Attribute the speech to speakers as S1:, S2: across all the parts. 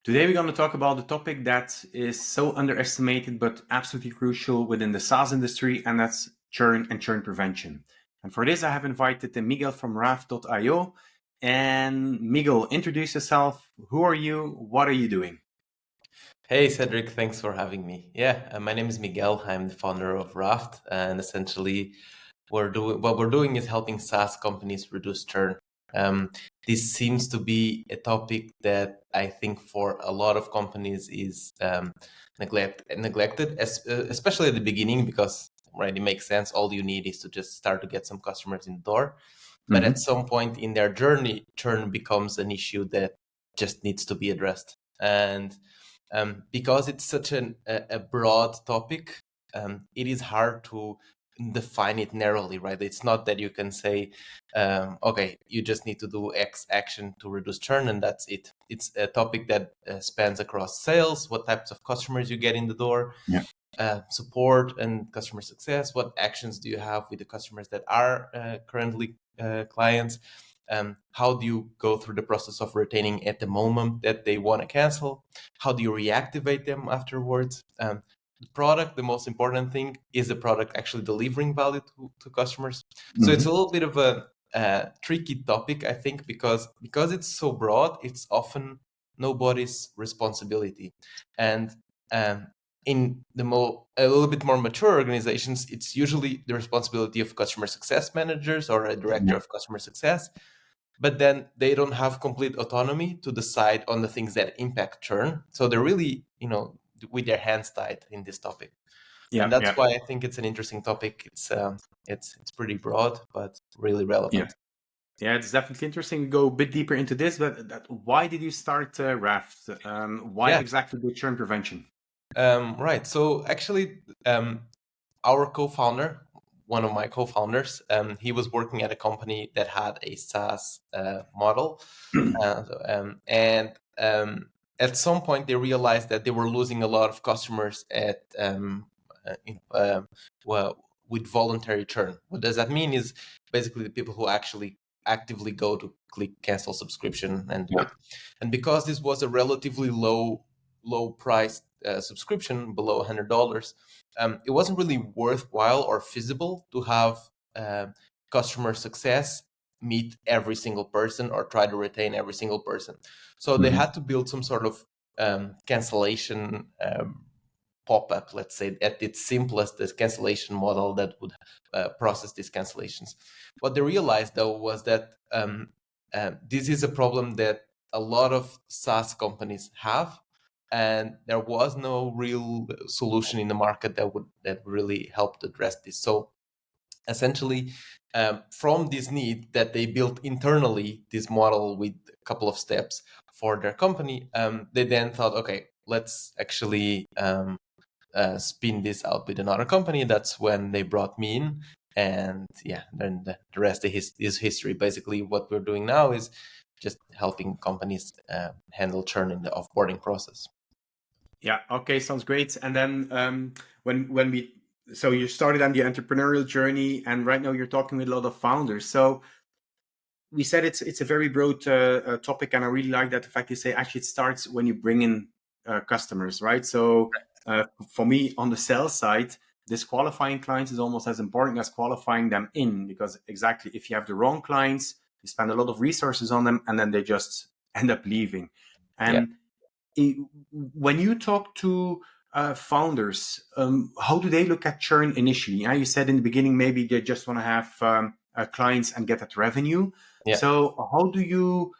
S1: Today we're going to talk about the topic that is so underestimated but absolutely crucial within the SaaS industry, and that's churn and churn prevention. And for this, I have invited Miguel from Raft.io. And Miguel, introduce yourself. Who are you? What are you doing?
S2: Hey Cedric, thanks for having me. My name is Miguel. I'm the founder of Raft, and essentially, what we're doing is helping SaaS companies reduce churn. This seems to be a topic that I think for a lot of companies is neglected, especially at the beginning, because right, it makes sense. All you need is to just start to get some customers in the door. But at some point in their journey, churn becomes an issue that just needs to be addressed. And because it's such a broad topic, it is hard to define it narrowly, right? It's not that you can say, okay, you just need to do X action to reduce churn and that's it. It's a topic that spans across sales, what types of customers you get in the door,
S1: Yeah.
S2: support and customer success. What actions do you have with the customers that are currently clients? How do you go through the process of retaining at the moment that they want to cancel? How do you reactivate them afterwards? The product, the most important thing, is the product actually delivering value to customers? So it's a little bit of a tricky topic, I think, because it's so broad, it's often nobody's responsibility. And in the a little bit more mature organizations, it's usually the responsibility of customer success managers or a director
S1: Yeah.
S2: of customer success, but then they don't have complete autonomy to decide on the things that impact churn. So they're really, with their hands tied in this topic. And that's why I think it's an interesting topic. It's pretty broad, but really relevant.
S1: Yeah, it's definitely interesting to go a bit deeper into this, but why did you start Raft? Why
S2: Yeah.
S1: exactly the churn prevention?
S2: Right. So actually, our co-founder, one of my co-founders, he was working at a company that had a SaaS model, and at some point they realized that they were losing a lot of customers well, with voluntary churn. What does that mean? Is basically the people who actually actively go to click cancel subscription and do it. And because this was a relatively low priced subscription, below $100, it wasn't really worthwhile or feasible to have customer success meet every single person or try to retain every single person. So they had to build some sort of cancellation pop-up, let's say, at its simplest, this cancellation model that would process these cancellations. What they realized, though, was that this is a problem that a lot of SaaS companies have, and there was no real solution in the market that really helped address this. So essentially, from this need that they built internally, this model with a couple of steps for their company, they then thought, okay, let's actually spin this out with another company. That's when they brought me in. And yeah, then the rest is history. Basically, what we're doing now is just helping companies handle churn in the offboarding process.
S1: Yeah. Okay. Sounds great. And then so you started on the entrepreneurial journey, and right now you're talking with a lot of founders. So we said it's a very broad topic, and I really like that the fact you say actually it starts when you bring in customers, right? So for me on the sales side, disqualifying clients is almost as important as qualifying them in, because exactly if you have the wrong clients, you spend a lot of resources on them, and then they just end up leaving. And when you talk to founders, how do they look at churn initially? You said in the beginning maybe they just want to have clients and get that revenue.
S2: Yeah.
S1: So how do you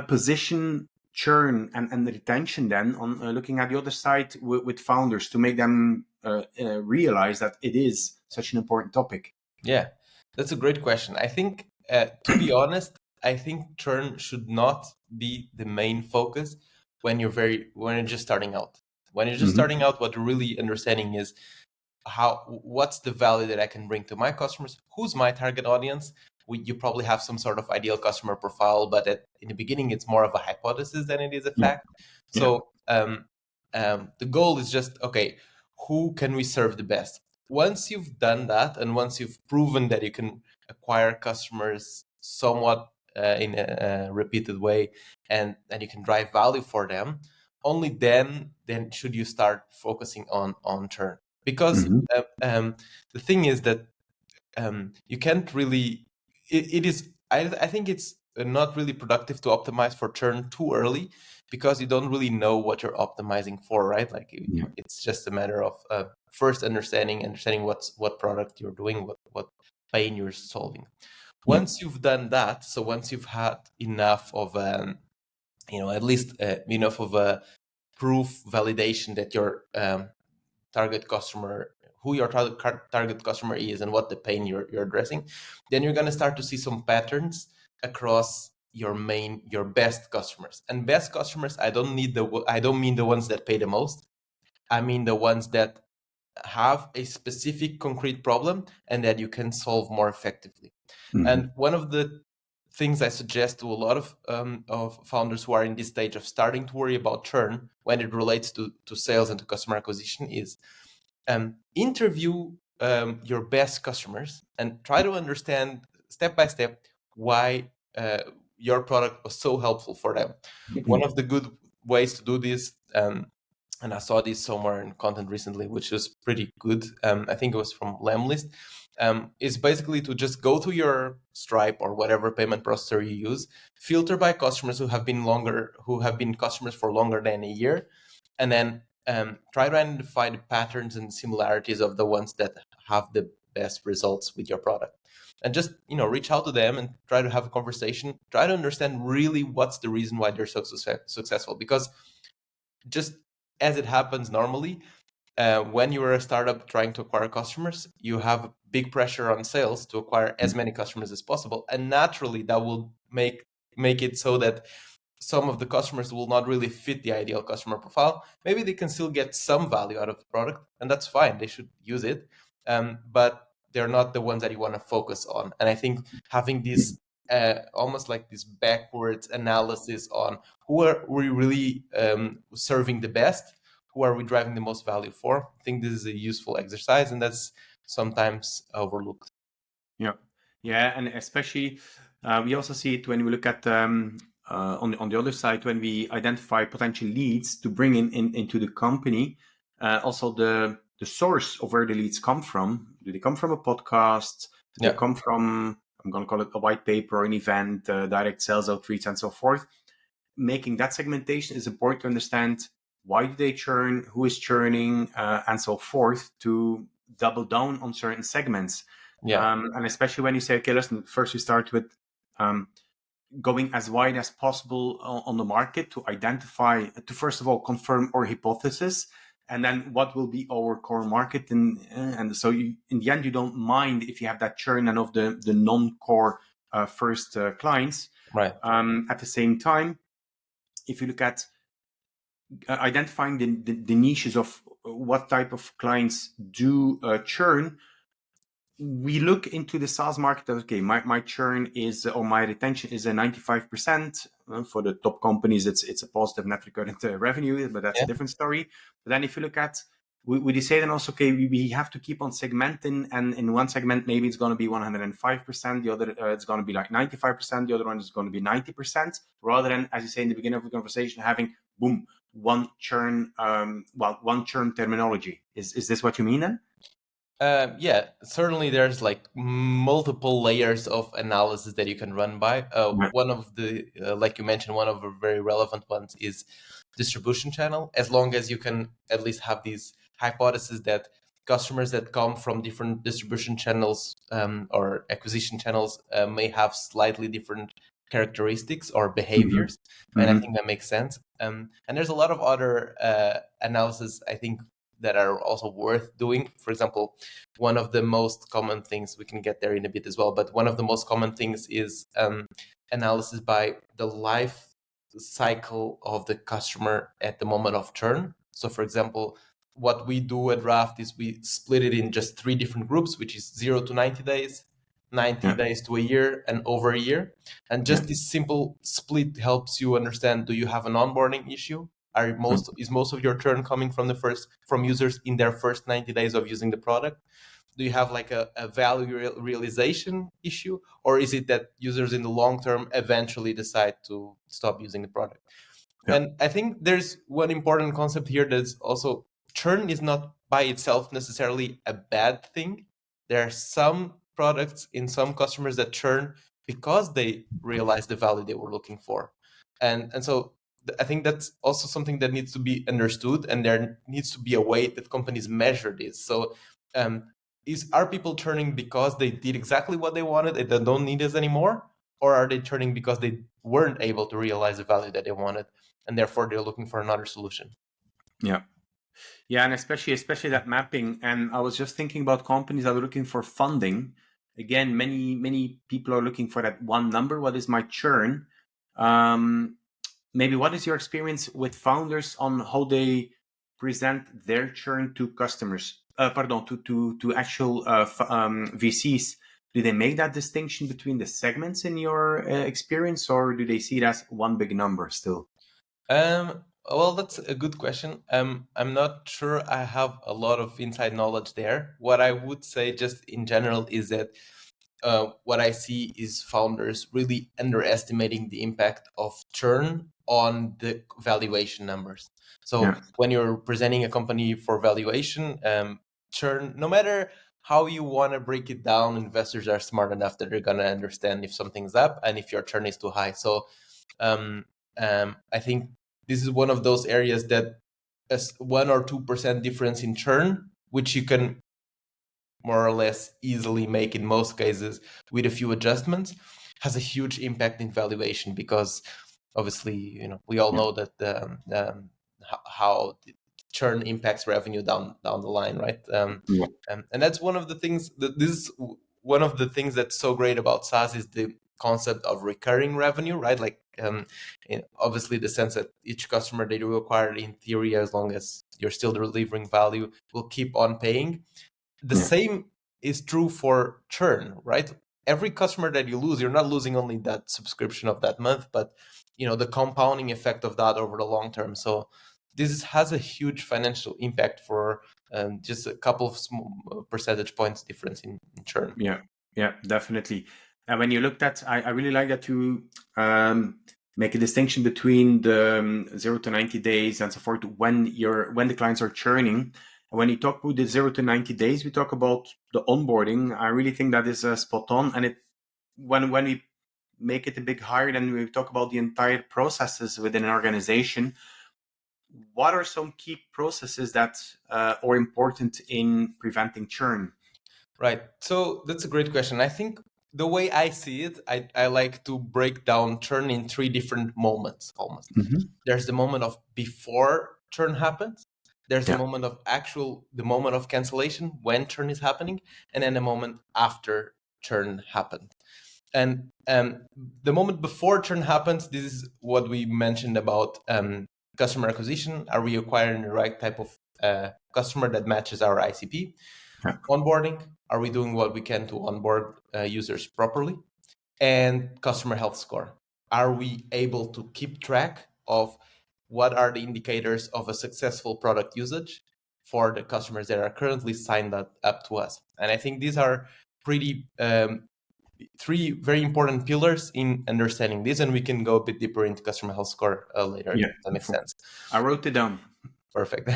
S1: position churn and the retention then on looking at the other side with founders to make them realize that it is such an important topic?
S2: Yeah, that's a great question. I think, to be honest, I think churn should not be the main focus when you're just starting out. When you're just starting out, what you're really understanding is what's the value that I can bring to my customers? Who's my target audience? You probably have some sort of ideal customer profile, but in the beginning, it's more of a hypothesis than it is a fact. So the goal is just, okay, who can we serve the best? Once you've done that, and once you've proven that you can acquire customers somewhat in a repeated way, and you can drive value for them, only then should you start focusing on churn. Because the thing is that you can't really, it is, I think it's not really productive to optimize for churn too early, because you don't really know what you're optimizing for, right? Like it's just a matter of first understanding what product you're doing, what pain you're solving. Once you've done that, so once you've had enough of at least enough of a proof validation that your target customer, who your target customer is, and what the pain you're addressing, then you're going to start to see some patterns across your best customers. And best customers, I don't mean the ones that pay the most. I mean the ones that have a specific concrete problem and that you can solve more effectively. And one of the things I suggest to a lot of founders who are in this stage of starting to worry about churn when it relates to sales and to customer acquisition is interview your best customers and try to understand step by step why your product was so helpful for them. One of the good ways to do this, and I saw this somewhere in content recently, which was pretty good. I think it was from Lemlist. Is basically to just go to your Stripe or whatever payment processor you use, filter by customers who have been customers for longer than a year, and then try to identify the patterns and similarities of the ones that have the best results with your product. And just reach out to them and try to have a conversation. Try to understand really what's the reason why they're so successful. Because just as it happens normally, when you are a startup trying to acquire customers, you have big pressure on sales to acquire as many customers as possible, and naturally that will make it so that some of the customers will not really fit the ideal customer profile. Maybe they can still get some value out of the product, and that's fine. They should use it, but they're not the ones that you want to focus on. And I think having this almost like this backwards analysis on who are we really serving the best, who are we driving the most value for, I think this is a useful exercise, and that's sometimes overlooked.
S1: Yeah, and especially we also see it when we look at on the other side, when we identify potential leads to bring into the company. Also, the source of where the leads come from. Do they come from a podcast? Do they come from, I'm going to call it a white paper or an event, direct sales outreach, and so forth? Making that segmentation is important to understand why do they churn, who is churning, and so forth, to double down on certain segments. And especially when you say, okay, listen, first we start with going as wide as possible on the market to identify, to first of all confirm our hypothesis, and then what will be our core market. And so in the end, you don't mind if you have that churn and of the non-core first clients.
S2: Right.
S1: At the same time, if you look at identifying the niches of what type of clients do churn, we look into the SaaS market. Okay, my churn is, or my retention is a 95%. For the top companies, it's a positive net recurrent revenue, but that's a different story. But then if you look at, we decide then also, okay, we have to keep on segmenting, and in one segment maybe it's going to be 105%, the other it's going to be like 95%, the other one is going to be 90%, rather than, as you say in the beginning of the conversation, having one churn terminology. Is this what you mean then?
S2: Yeah, certainly there's like multiple layers of analysis that you can run by. One of the, like you mentioned, one of the very relevant ones is distribution channel. As long as you can at least have these hypotheses that customers that come from different distribution channels or acquisition channels may have slightly different characteristics or behaviors. And I think that makes sense. And there's a lot of other analysis, I think, that are also worth doing. For example, one of the most common things, we can get there in a bit as well, but one of the most common things is analysis by the life cycle of the customer at the moment of churn. So for example, what we do at Raft is we split it in just 3 different groups, which is 0 to 90 days, 90 days to a year, and over a year. And just this simple split helps you understand, do you have an onboarding issue? Is most of your churn coming from users in their first 90 days of using the product? Do you have like a value realization issue, or is it that users in the long term eventually decide to stop using the product?
S1: Yeah.
S2: And I think there's one important concept here that's also churn is not by itself necessarily a bad thing. There are some products in some customers that churn because they realize the value they were looking for. And so I think that's also something that needs to be understood, and there needs to be a way that companies measure this. So um, are people churning because they did exactly what they wanted and they don't need us anymore? Or are they churning because they weren't able to realize the value that they wanted, and therefore they're looking for another solution?
S1: Yeah. Yeah, and especially that mapping. And I was just thinking about companies that are looking for funding. Again, many people are looking for that one number. What is my churn? Um, Maybe what is your experience with founders on how they present their churn to customers? Pardon, to actual VCs. Do they make that distinction between the segments in your experience, or do they see it as one big number still?
S2: Well, that's a good question. I'm not sure I have a lot of inside knowledge there. What I would say, just in general, is that what I see is founders really underestimating the impact of churn on the valuation numbers. So
S1: Yeah,
S2: when you're presenting a company for valuation, churn, no matter how you want to break it down, investors are smart enough that they're going to understand if something's up and if your churn is too high. So um, I think this is one of those areas that a 1 or 2% difference in churn, which you can more or less easily make in most cases with a few adjustments, has a huge impact in valuation, because obviously, we all
S1: yeah,
S2: know that how the churn impacts revenue down the line, right?
S1: yeah,
S2: And that's one of the things that this is one of the things that's so great about SaaS is the concept of recurring revenue, right? Like obviously the sense that each customer that you acquire, in theory, as long as you're still delivering value, will keep on paying. The
S1: yeah,
S2: same is true for churn, right? Every customer that you lose, you're not losing only that subscription of that month, but the compounding effect of that over the long term. So this has a huge financial impact for just a couple of small percentage points difference in churn.
S1: yeah, yeah, definitely. And when you looked at, I really like that you make a distinction between the 0 to 90 days and so forth when the clients are churning. And when you talk about the 0 to 90 days, we talk about the onboarding. I really think that is spot on. And it when we make it a bit higher, then we talk about the entire processes within an organization. What are some key processes that are important in preventing churn?
S2: Right. So that's a great question. I think the way I see it, I like to break down churn in three different moments almost.
S1: Hmm.
S2: There's the moment of before churn happens. There's the
S1: Yeah,
S2: moment of the moment of cancellation when churn is happening, and then the moment after churn happened. And the moment before churn happens, this is what we mentioned about customer acquisition. Are we acquiring the right type of customer that matches our ICP?
S1: yeah,
S2: Onboarding, are we doing what we can to onboard users properly? And customer health score, are we able to keep track of what are the indicators of a successful product usage for the customers that are currently signed up to us? And I think these are pretty three very important pillars in understanding this, and we can go a bit deeper into customer health score later, if
S1: yeah.
S2: that makes sense.
S1: I wrote it down.
S2: Perfect.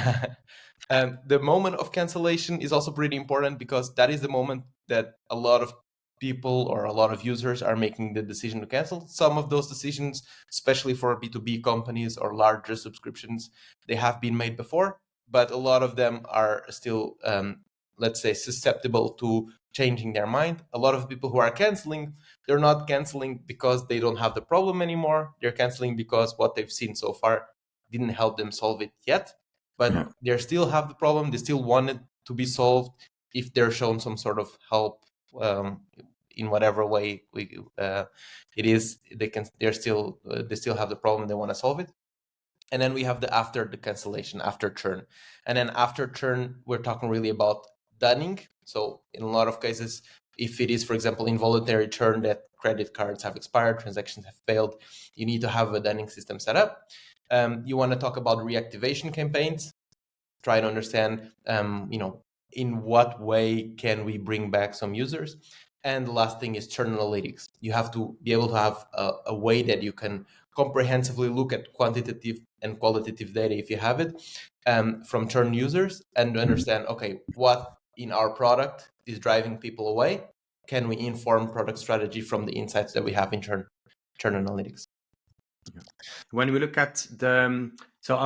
S2: The moment of cancellation is also pretty important, because that is the moment that a lot of people or a lot of users are making the decision to cancel. Some of those decisions, especially for B2B companies or larger subscriptions, they have been made before, but a lot of them are still, let's say, susceptible to changing their mind. A lot of people who are canceling, they're not canceling because they don't have the problem anymore. They're canceling because what they've seen so far didn't help them solve it yet,
S1: Yeah,
S2: but they still have the problem. They still want it to be solved if they're shown some sort of help, in whatever way it is. They still have the problem. They want to solve it. And then we have the after the cancellation, after churn. And then after churn, we're talking really about dunning. So in a lot of cases, if it is, for example, involuntary churn, that credit cards have expired, transactions have failed, you need to have a dunning system set up. You want to talk about reactivation campaigns, try to understand, in what way can we bring back some users. And the last thing is churn analytics. You have to be able to have a way that you can comprehensively look at quantitative and qualitative data if you have it from churn users, and understand, okay, what in our product is driving people away? Can we inform product strategy from the insights that we have in churn analytics?
S1: When we look at the, so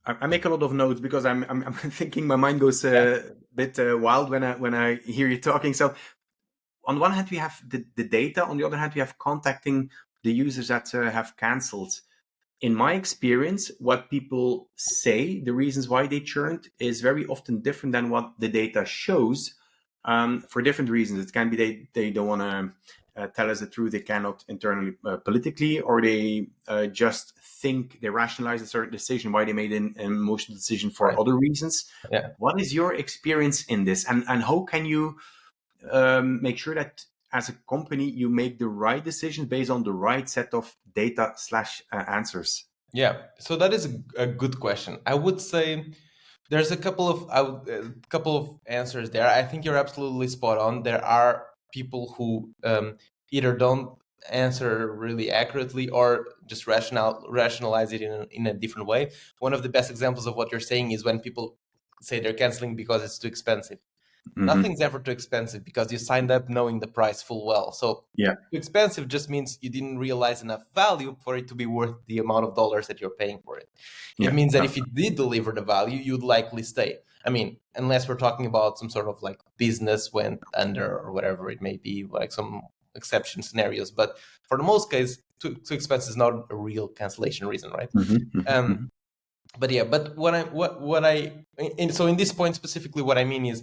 S1: I make a lot of notes because I'm thinking my mind goes a bit wild when I hear you talking. So on one hand we have the data, on the other hand we have contacting the users that have cancelled. In my experience, what people say, the reasons why they churned, is very often different than what the data shows, for different reasons. It can be they don't want to tell us the truth, they cannot internally politically, or they just think they rationalize a certain decision why they made an emotional decision for other reasons.
S2: Yeah.
S1: What is your experience in this, and how can you make sure that as a company you make the right decisions based on the right set of data / answers?
S2: Yeah, so that is a good question. I would say there's a couple of answers there. I think you're absolutely spot on. There are people who either don't answer really accurately or just rationalize it in a different way. One of the best examples of what you're saying is when people say they're canceling because it's too expensive. Nothing's ever too expensive because you signed up knowing the price full well. So
S1: Yeah.
S2: too expensive just means you didn't realize enough value for it to be worth the amount of dollars that you're paying for it. It means that if it did deliver the value, you'd likely stay. I mean, unless we're talking about some sort of like business went under or whatever it may be, like some exception scenarios. But for the most case, too expensive is not a real cancellation reason, right? But yeah, but so in this point specifically, what I mean is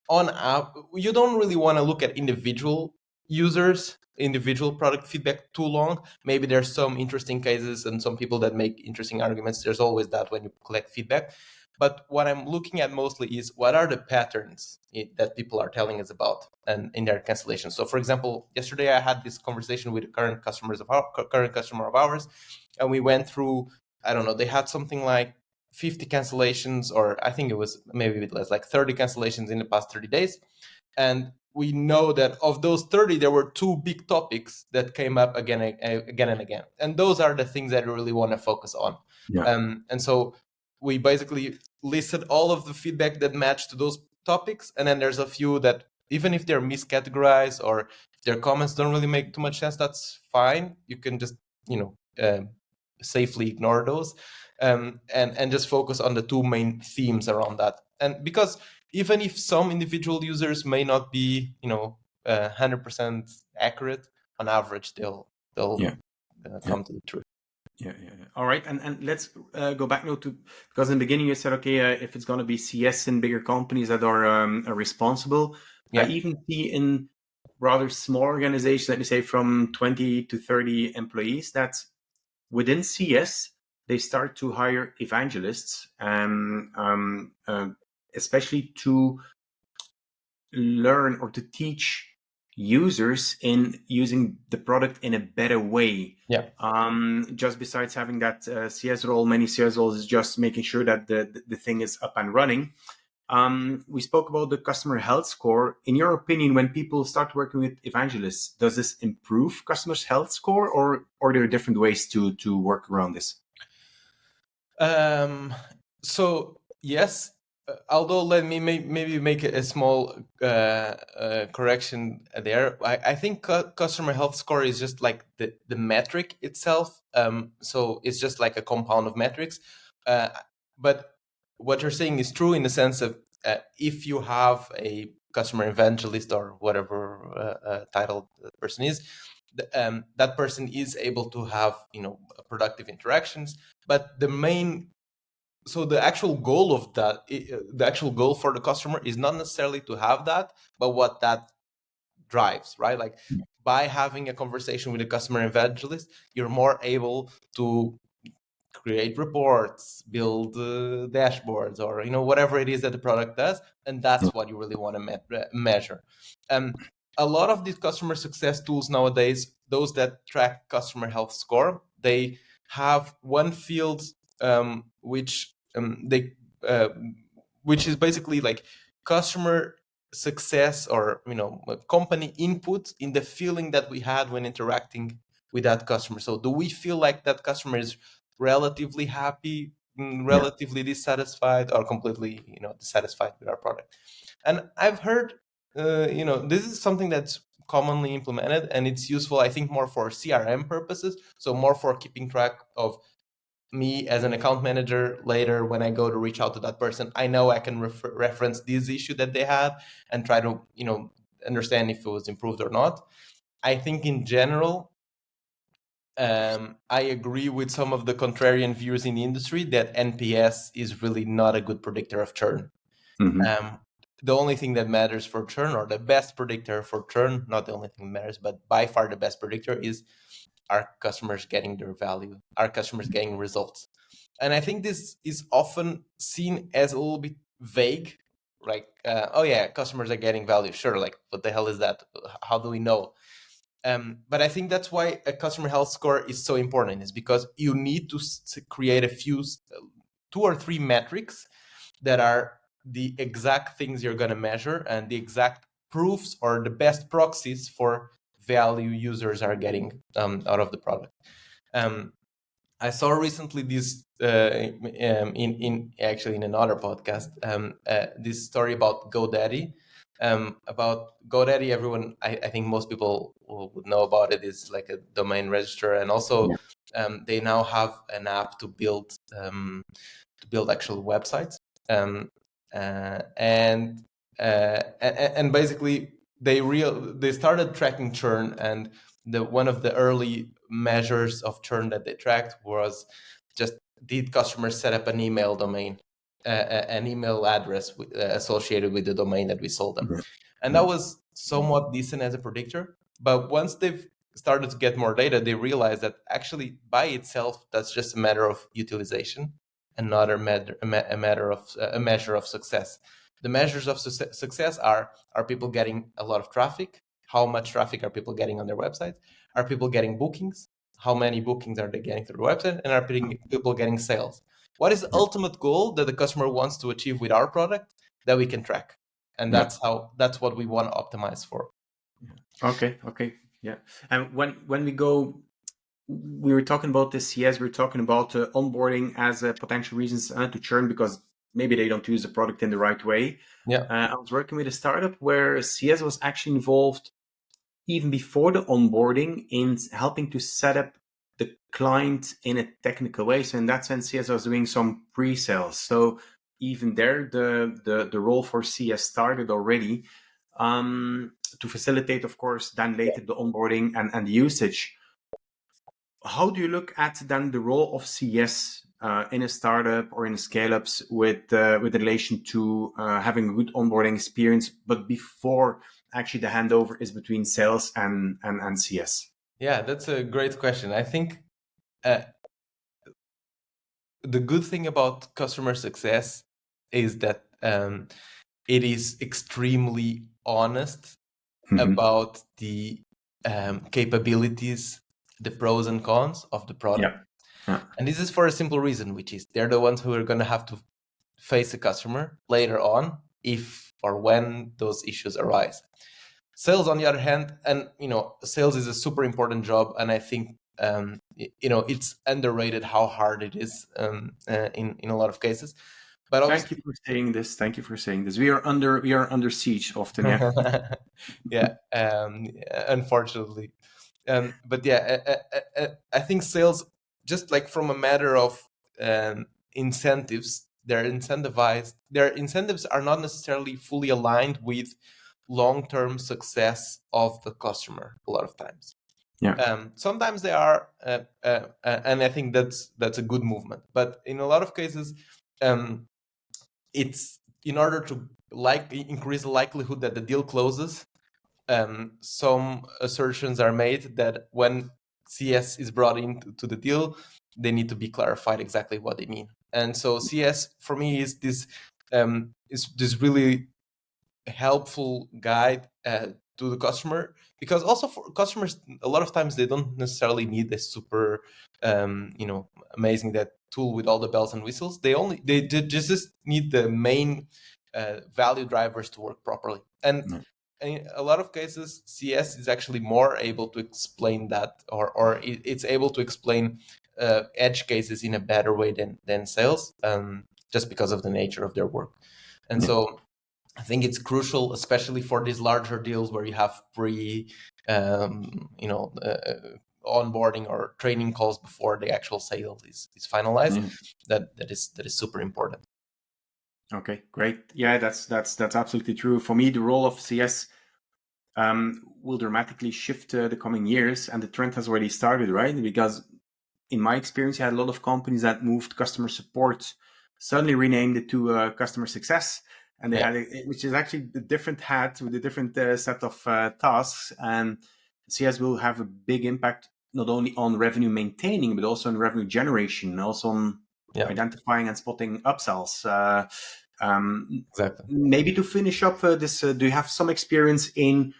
S2: on app, you don't really want to look at individual users, individual product feedback too long. Maybe there's some interesting cases and some people that make interesting arguments. There's always that when you collect feedback. But what I'm looking at mostly is what are the patterns that people are telling us about and in their cancellations. So for example, yesterday I had this conversation with a current customer of ours, and we went through, I don't know, they had something like 50 cancellations, or I think it was maybe a bit less, like 30 cancellations in the past 30 days. And we know that of those 30, there were 2 big topics that came up again and again. And those are the things that we really want to focus on. And so we basically listed all of the feedback that matched to those topics. And then there's a few that, even if they're miscategorized or if their comments don't really make too much sense, that's fine. You can just, safely ignore those. And just focus on the 2 main themes around that. And because even if some individual users may not be, 100% accurate, on average, they'll come to the truth.
S1: Yeah. All right, and let's go back now to, because in the beginning you said, okay, if it's going to be CS in bigger companies that are responsible. I even see in rather small organizations, let me say from 20 to 30 employees, that within CS, they start to hire evangelists, especially to learn or to teach users in using the product in a better way. Just besides having that CS role, many CS roles is just making sure that the thing is up and running. We spoke about the customer health score. In your opinion, when people start working with evangelists, does this improve customers' health score, or are there different ways to work around this?
S2: So yes, although let me maybe make a small correction there. I think customer health score is just like the metric itself. So it's just like a compound of metrics. But what you're saying is true in the sense of if you have a customer evangelist or whatever title the person is, that person is able to have productive interactions. But the actual goal of that, the actual goal for the customer is not necessarily to have that, but what that drives, right? Like by having a conversation with a customer evangelist, you're more able to create reports, build dashboards, or whatever it is that the product does, and that's what you really want to measure. A lot of these customer success tools nowadays, those that track customer health score, they have one field which is basically like customer success or company input in the feeling that we had when interacting with that customer. So do we feel like that customer is relatively happy, relatively dissatisfied, or completely dissatisfied with our product? And I've heard this is something that's commonly implemented, and it's useful, I think, more for CRM purposes, so more for keeping track of me as an account manager. Later, when I go to reach out to that person, I know I can reference this issue that they had and try to understand if it was improved or not. I think in general, I agree with some of the contrarian views in the industry that NPS is really not a good predictor of churn. The only thing that matters for churn, or the best predictor for churn, not the only thing that matters, but by far the best predictor, is our customers getting their value, our customers getting results. And I think this is often seen as a little bit vague, like, oh yeah, customers are getting value. Sure, like, what the hell is that? How do we know? But I think that's why a customer health score is so important, is because you need to create a few, 2 or 3 metrics that are the exact things you're going to measure and the exact proofs or the best proxies for value users are getting out of the product. I saw recently this in another podcast, this story about GoDaddy. About GoDaddy, everyone, I think most people would know about it. It's like a domain registrar, and also they now have an app to build actual websites. And basically they started tracking churn, and one of the early measures of churn that they tracked was just, did customers set up an email domain, an email address associated with the domain that we sold them. And that was somewhat decent as a predictor. But once they've started to get more data, they realized that actually by itself, that's just a matter of utilization and not a measure of success. The measures of success are people getting a lot of traffic? How much traffic are people getting on their website? Are people getting bookings? How many bookings are they getting through the website? And are people getting sales? What is the ultimate goal that the customer wants to achieve with our product that we can track? And that's what we want to optimize for.
S1: Okay. Yeah. And when we were talking about this CS, we were talking about onboarding as a potential reasons to churn, because maybe they don't use the product in the right way.
S2: Yeah.
S1: I was working with a startup where CS was actually involved even before the onboarding in helping to set up the client in a technical way. So in that sense, CS was doing some pre-sales. So even there, the role for CS started already to facilitate, of course, then later the onboarding and the usage. How do you look at then the role of CS in a startup or in scale-ups with relation to having a good onboarding experience, but before actually the handover is between sales and CS?
S2: Yeah, that's a great question. I think the good thing about customer success is that it is extremely honest about the capabilities, the pros and cons of the product.
S1: Yeah.
S2: And this is for a simple reason, which is they're the ones who are going to have to face a customer later on if or when those issues arise. Sales, on the other hand, and sales is a super important job, and I think it's underrated how hard it is in a lot of cases. But
S1: Thank you for saying this. We are under siege often. Yeah.
S2: Yeah. Unfortunately, but yeah, I think sales, just like from a matter of incentives, they're incentivized. Their incentives are not necessarily fully aligned with long-term success of the customer a lot of times.
S1: Yeah.
S2: Sometimes they are, and I think that's a good movement. But in a lot of cases, it's in order to increase the likelihood that the deal closes. Some assertions are made that when CS is brought into the deal, they need to be clarified exactly what they mean. And so CS for me is this really helpful guide to the customer, because also for customers, a lot of times they don't necessarily need a super amazing that tool with all the bells and whistles. They just need the main value drivers to work properly. And in a lot of cases, CS is actually more able to explain that, or it's able to explain edge cases in a better way than sales, just because of the nature of their work. And
S1: Yeah.
S2: so I think it's crucial, especially for these larger deals where you have onboarding or training calls before the actual sale is finalized.
S1: Yeah.
S2: That is super important.
S1: Okay, great. Yeah, that's absolutely true. For me, the role of CS will dramatically shift the coming years, and the trend has already started, right? Because in my experience, you had a lot of companies that moved customer support, suddenly renamed it to customer success, and they
S2: Yeah,
S1: had which is actually the different hat with a different set of tasks. And CS will have a big impact not only on revenue maintaining, but also on revenue generation, also on
S2: yeah,
S1: identifying and spotting upsells.
S2: exactly.
S1: Maybe to finish up this, do you have some experience in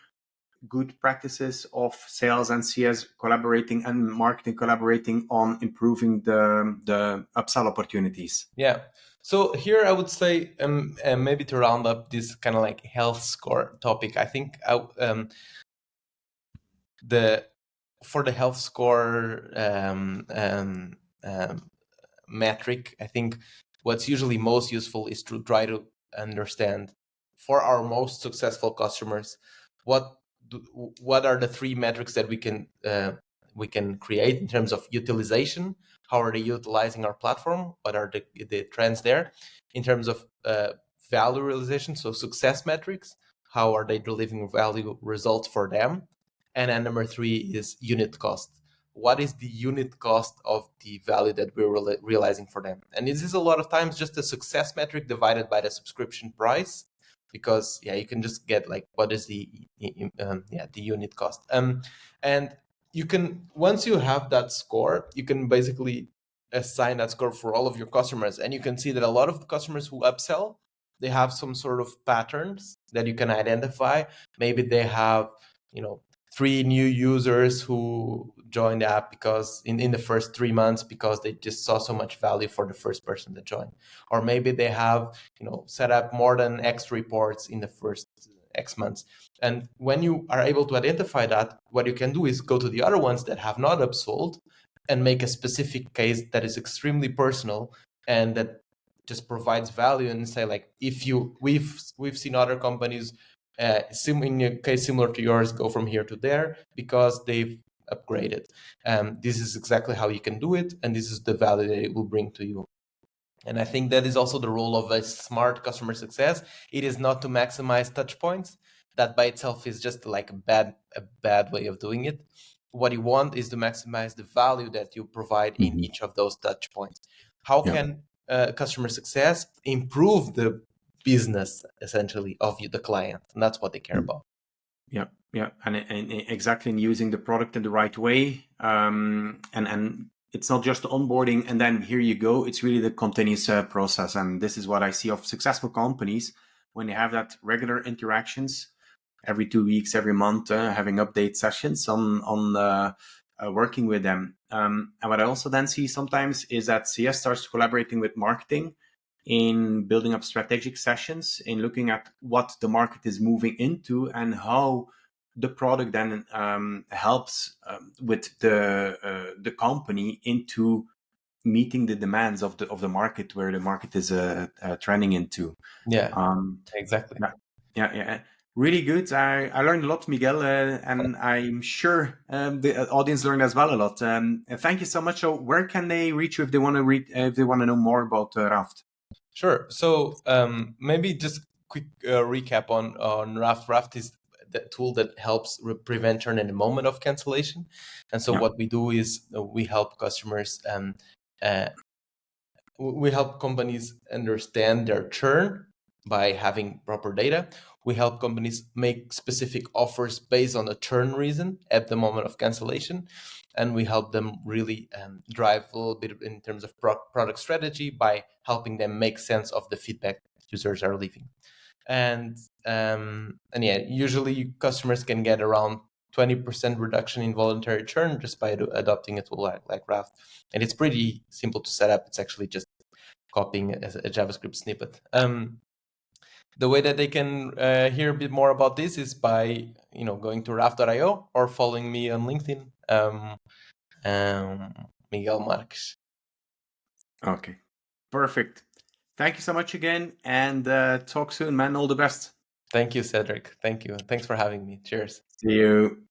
S1: good practices of sales and CS collaborating and marketing collaborating on improving the upsell opportunities?
S2: Yeah. So here I would say, maybe to round up this kind of like health score topic, I think the for the health score metric, I think what's usually most useful is to try to understand for our most successful customers what what are the three metrics that we can create in terms of utilization. How are they utilizing our platform? What are the trends there in terms of value realization? So success metrics. How are they delivering value results for them? And then number three is unit cost. What is the unit cost of the value that we're realizing for them? And this is a lot of times just the success metric divided by the subscription price, because you can just get like what is the the unit cost. And you can, once you have that score, you can basically assign that score for all of your customers, and you can see that a lot of the customers who upsell, they have some sort of patterns that you can identify. Maybe they have, you know, 3 new users who joined the app because in the first 3 months, because they just saw so much value for the first person that joined. Or maybe they have, set up more than X reports in the first X months. And when you are able to identify that, what you can do is go to the other ones that have not upsold and make a specific case that is extremely personal and that just provides value, and say like, if you we've seen other companies in a case similar to yours go from here to there because they've upgraded. This is exactly how you can do it, and this is the value that it will bring to you. And I think that is also the role of a smart customer success. It is not to maximize touch points. That by itself is just like a bad way of doing it. What you want is to maximize the value that you provide in
S1: Mhm.
S2: each of those touch points. How
S1: Yeah.
S2: can customer success improve the business essentially of the client? And that's what they care
S1: Mm.
S2: about.
S1: Yeah, yeah, and exactly in using the product in the right way, and it's not just onboarding and then here you go. It's really the continuous process, and this is what I see of successful companies when they have that regular interactions every 2 weeks, every month, having update sessions on working with them. And what I also then see sometimes is that CS starts collaborating with marketing in building up strategic sessions, in looking at what the market is moving into and how the product then helps with the company into meeting the demands of the market where the market is trending into.
S2: Yeah,
S1: Um,
S2: exactly.
S1: yeah, yeah. Really good. I learned a lot, Miguel, and I'm sure the audience learned as well a lot. Thank you so much. So, where can they reach you if they want to read, if they want to know more about Raft?
S2: Sure. So maybe just quick recap on Raft. Raft is the tool that helps prevent churn in the moment of cancellation. And so
S1: Yeah.
S2: what we do is we help customers, uh, we help companies understand their churn by having proper data. We help companies make specific offers based on a churn reason at the moment of cancellation. And we help them really drive a little bit in terms of product strategy by helping them make sense of the feedback users are leaving. And yeah, usually customers can get around 20% reduction in voluntary churn just by adopting a tool like Raft. And it's pretty simple to set up. It's actually just copying a JavaScript snippet. The way that they can hear a bit more about this is by going to raf.io or following me on LinkedIn, Miguel Marques.
S1: Okay, perfect. Thank you so much again, and talk soon, man. All the best.
S2: Thank you, Cedric. Thank you. Thanks for having me. Cheers.
S1: See you.